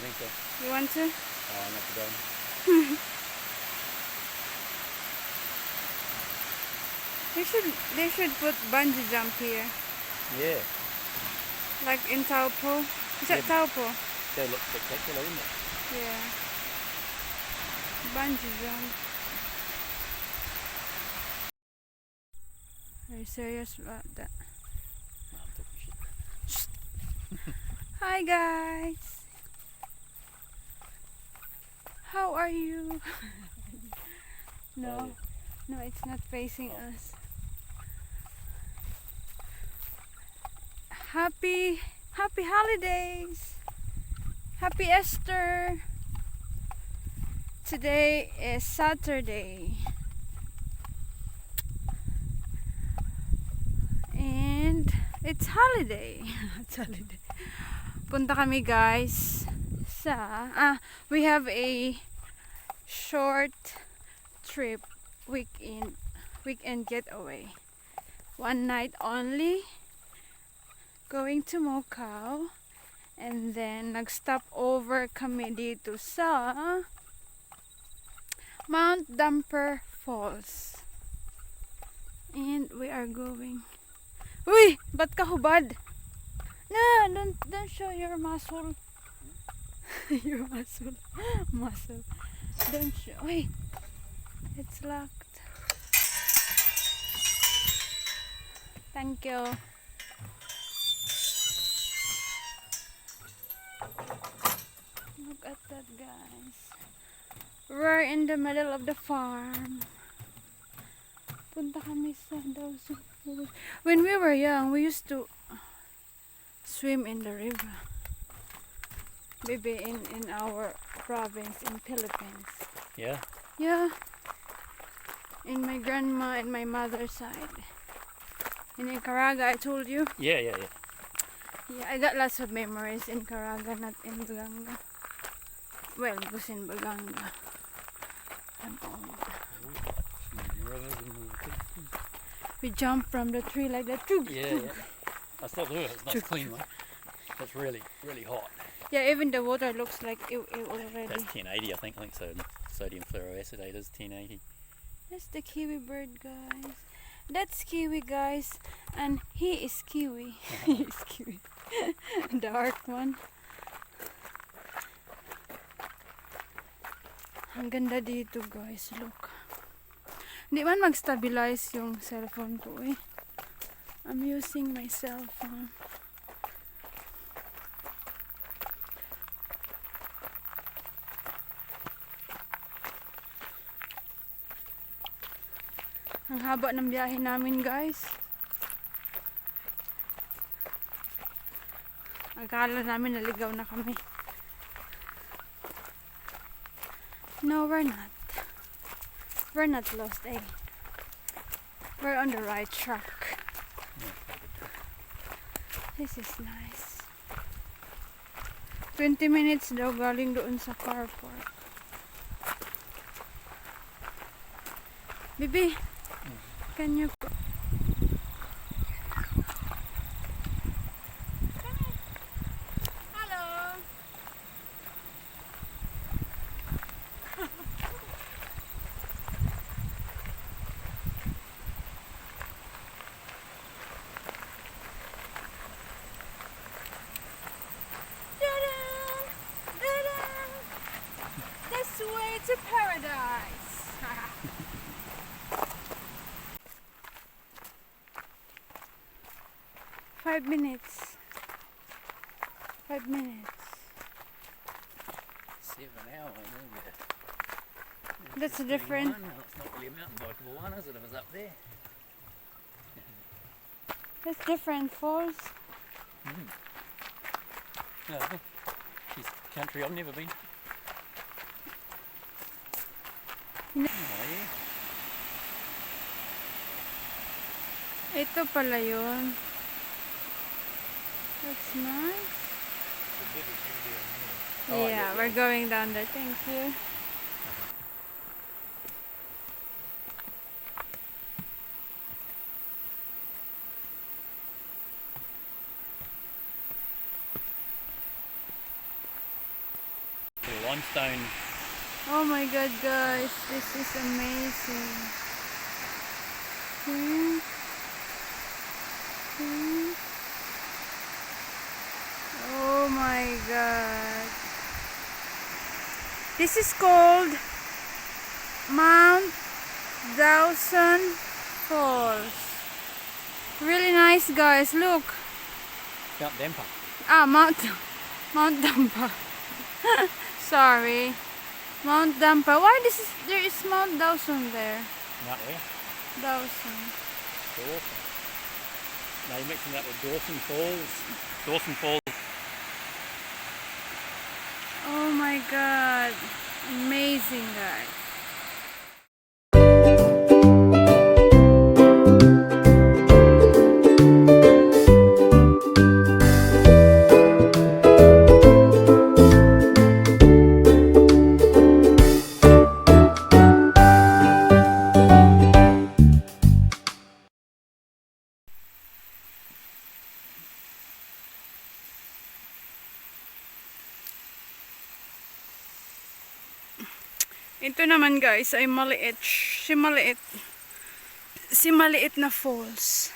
think so. You want to? Oh, not to go. They should put bungee jump here. Yeah. Like in Taupo. Is that Yeah. Taupo? That looks spectacular, wouldn't it? Yeah. Bungee jump. Are you serious about that? No, I'm talking shit. Hi guys. How are you? No. No, it's not facing us. Happy holidays. Happy Easter. Today is Saturday. And it's holiday. It's holiday. Punta kami guys sa we have a short trip weekend getaway. One night only. Going to Macau. And then nag-stop over kami dito sa Mount Dumper Falls. And we are going. Uy! Ba't ka hubad? No, don't show your muscle. Your muscle. Muscle. Don't show. Uy! It's locked. Thank you. Look at that, guys. We're in the middle of the farm. Punta kami sa daw. When we were young, we used to swim in the river. Maybe in our province in Philippines. Yeah? Yeah. In my grandma and my mother's side. In Caraga, I told you. Yeah. Yeah, I got lots of memories in Caraga, not in Baganga. Well, it was in Baganga. I'm old. We jump from the tree like that. Yeah. I still do it. It's not clean one. It's really, really hot. Yeah, even the water looks like it already. That's 1080, I think so. Sodium fluoroacetate is 1080. That's the kiwi bird, guys. That's kiwi, guys. And he is kiwi. He is kiwi. Dark one. Ang ganda dito, guys. Look. Hindi man mag-stabilize yung cellphone ko eh. I'm using my cell phone. Ang haba ng biyahe namin, guys. Akala namin naligaw na kami. No, we're not. We're not lost, eh? We're on the right track. This is nice. 20 minutes daw galing doon sa carport. Bibi, can you... Hello! 5 minutes. 5 minutes. 7 hours, isn't it? That's a different. No, it's not really a mountain bikeable one, is it? If it's up there. That's different falls. No, this country I've never been. No. Oh, yeah. Ito pala yun. That's nice. Oh, Yeah, yeah. we're going down there. Thank you. limestone. Oh my god, guys, this is amazing. Hmm. Hmm. Oh my god. This is called Mount Dawson Falls. Really nice, guys. Look. Mount Dempa. Ah, Mount Dampa. Sorry. Mount Dampa. Why there is Mount Dawson there? Mount where? Dawson. Dawson. No, you're mixing that with Dawson Falls. Dawson Falls. Oh my god. Amazing, guys. Ito naman, guys, ay maliit na falls.